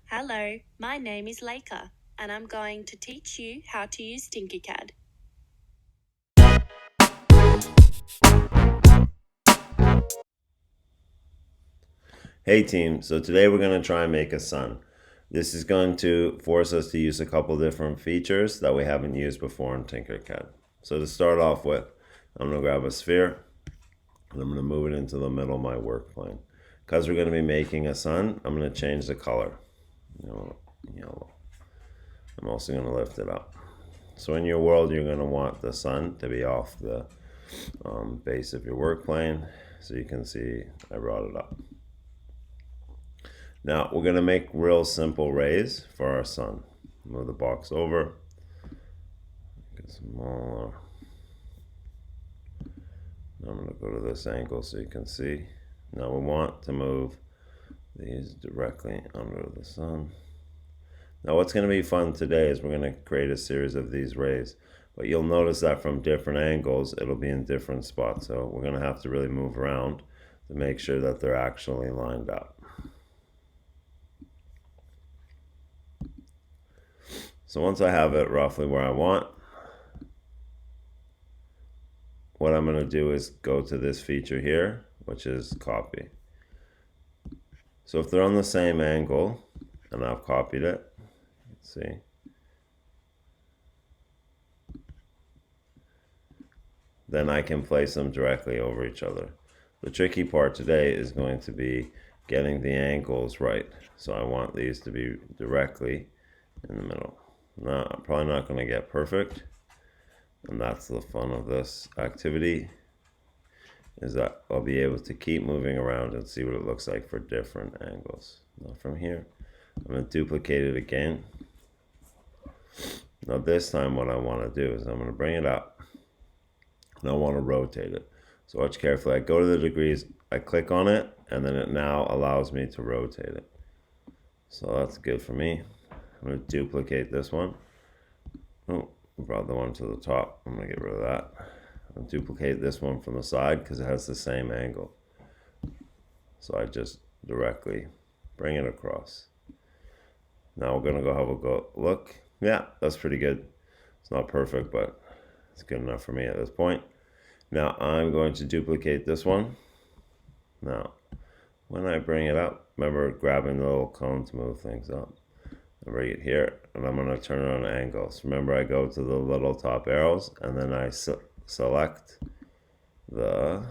Hello, my name is Leica, and I'm going to teach you how to use TinkerCad. Hey team, so today we're going to try and make a sun. This is going to force us to use a couple different features that we haven't used before in TinkerCad. So to start off with, I'm going to grab a sphere and I'm going to move it into the middle of my work plane. Because we're going to be making a sun, I'm going to change the color. Yellow. I'm also going to lift it up. So in your world, you're going to want the sun to be off the base of your work plane. So you can see I brought it up. Now we're going to make real simple rays for our sun. Move the box over. Get smaller. Now I'm going to go to this angle so you can see. Now we want to move these directly under the sun. Now what's going to be fun today is we're going to create a series of these rays. But you'll notice that from different angles, it'll be in different spots. So we're going to have to really move around to make sure that they're actually lined up. So once I have it roughly where I want, what I'm going to do is go to this feature here, which is copy. So if they're on the same angle, and I've copied it, let's see. Then I can place them directly over each other. The tricky part today is going to be getting the angles right. So I want these to be directly in the middle. Now, I'm probably not going to get perfect, and that's the fun of this activity, is that I'll be able to keep moving around and see what it looks like for different angles. Now from here, I'm going to duplicate it again. Now this time what I want to do is I'm going to bring it up, and I want to rotate it. So watch carefully. I go to the degrees, I click on it, and then it now allows me to rotate it. So that's good for me. I'm going to duplicate this one. Oh, I brought the one to the top. I'm going to get rid of that. I'll duplicate this one from the side because it has the same angle. So I just directly bring it across. Now we're going to go have a look. Yeah, that's pretty good. It's not perfect, but it's good enough for me at this point. Now I'm going to duplicate this one. Now, when I bring it up, remember grabbing the little cone to move things up. I bring it here, and I'm going to turn it on angles. Remember, I go to the little top arrows, and then I select the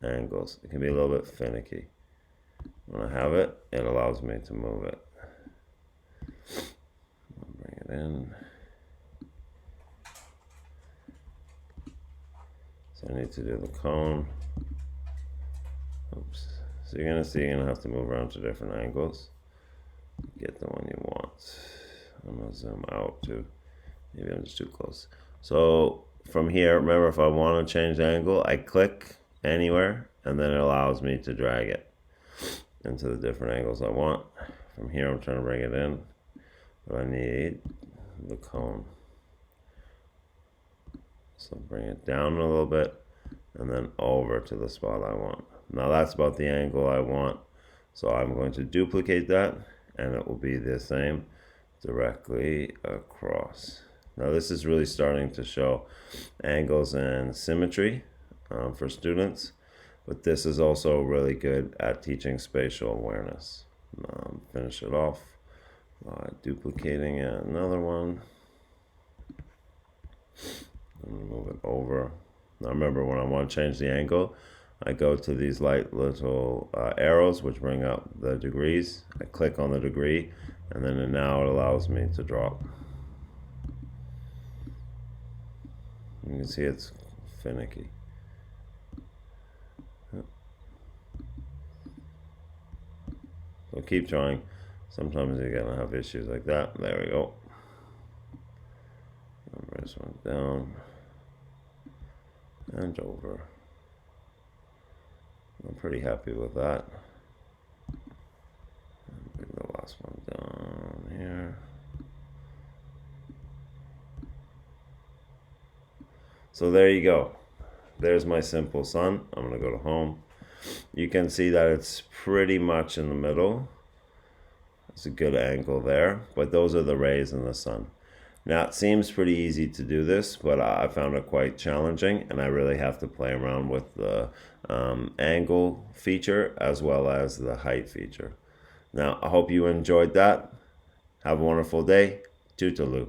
angles. It can be a little bit finicky. When I have it, it allows me to move it. I'll bring it in. So I need to do the cone. Oops. So you're going to have to move around to different angles. Get the one you want. I'm going to zoom out too. Maybe I'm just too close. So from here, remember, if I want to change the angle, I click anywhere, and then it allows me to drag it into the different angles I want. From here, I'm trying to bring it in, but I need the cone. So bring it down a little bit, and then over to the spot I want. Now that's about the angle I want. So I'm going to duplicate that, and it will be the same directly across. Now this is really starting to show angles and symmetry for students, but this is also really good at teaching spatial awareness. Finish it off by duplicating another one. And move it over. Now remember, when I want to change the angle, I go to these light little arrows which bring up the degrees. I click on the degree, and then now it allows me to drop. You can see it's finicky. So keep trying. Sometimes you're gonna have issues like that. There we go. Bring this one down and over. I'm pretty happy with that. Bring the last one down here. So there you go. there's my simple sun. I'm going to go to home. You can see that it's pretty much in the middle. It's a good angle there, but those are the rays in the sun. Now it seems pretty easy to do this, but I found it quite challenging, and I really have to play around with the angle feature as well as the height feature. Now I hope you enjoyed that. Have a wonderful day. Toodaloo.